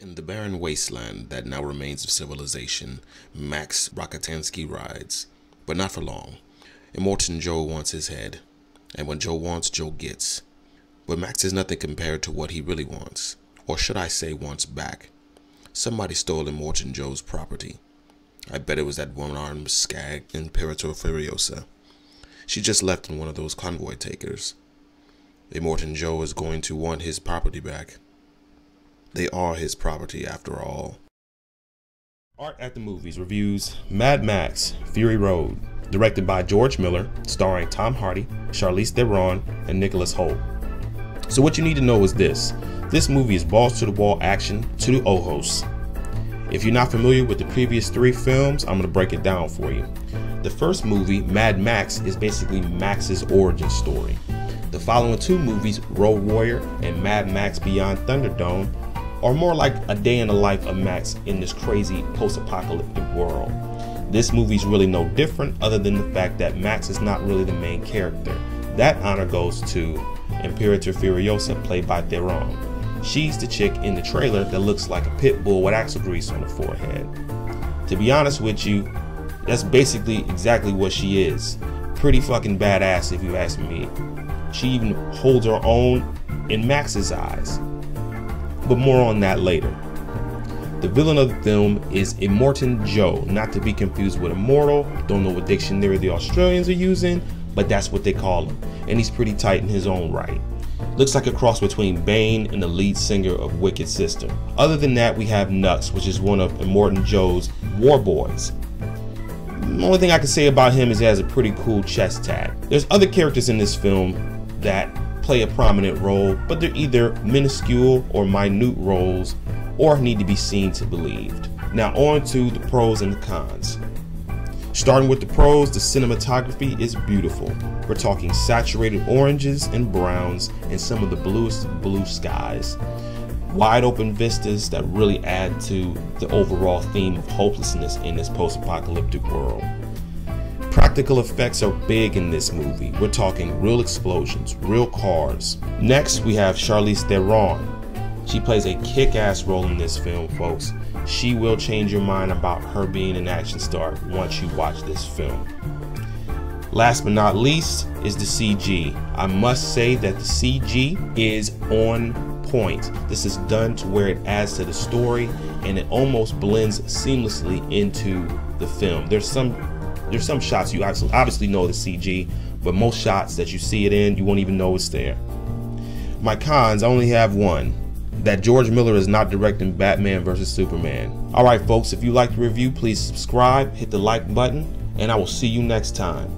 In the barren wasteland that now remains of civilization, Max Rokitansky rides, but not for long. Immortan Joe wants his head, and when Joe wants, Joe gets. But Max is nothing compared to what he really wants, or should I say wants back. Somebody stole Immortan Joe's property. I bet it was that one-armed skag, Imperator Furiosa. She just left in one of those convoy takers. Immortan Joe is going to want his property back. They are his property after all. Art at the Movies reviews Mad Max Fury Road, directed by George Miller, starring Tom Hardy, CHARLIZE THERON, and Nicholas Hoult. So what you need to know is this movie is balls to the wall action to the ojos. If you're not familiar with the previous 3 films, I'm going to break it down for you. The first movie, Mad Max, is basically Max's origin story. The following 2 movies, Road Warrior and Mad Max Beyond Thunderdome, are more like a day in the life of Max in this crazy post-apocalyptic world. This movie's really no different other than the fact that Max is not really the main character. That honor goes to Imperator Furiosa, played by THERON. She's the chick in the trailer that looks like a pit bull with axle grease on her forehead. To be honest with you, that's basically exactly what she is. Pretty fucking badass if you ask me. She even holds her own in Max's eyes. But more on that later. The villain of the film is Immortan Joe, not to be confused with Immortal. Don't know what dictionary the Australians are using, but that's what they call him. And he's pretty tight in his own right. Looks like a cross between Bane and the lead singer of Wicked Sister. Other than that, we have Nux, which is one of Immortan Joe's war boys. The only thing I can say about him is he has a pretty cool chest tag. There's other characters in this film that play a prominent role, but they're either minuscule or minute roles, or need to be seen to believed. Now on to the pros and the cons. Starting with the pros, the cinematography is beautiful. We're talking saturated oranges and browns and some of the bluest of blue skies. Wide open vistas that really add to the overall theme of hopelessness in this post-apocalyptic world. Practical effects are big in this movie. We're talking real explosions, real cars. Next, we have CHARLIZE THERON. She plays a kick-ass role in this film, folks. She will change your mind about her being an action star once you watch this film. Last but not least is the CG. I must say that the CG is on point. This is done to where it adds to the story and it almost blends seamlessly into the film. There's some shots you obviously know the CG, but most shots that you see it in, you won't even know it's there. My cons, I only have one. That George Miller is not directing Batman vs. Superman. Alright folks, if you liked the review, please subscribe, hit the like button, and I will see you next time.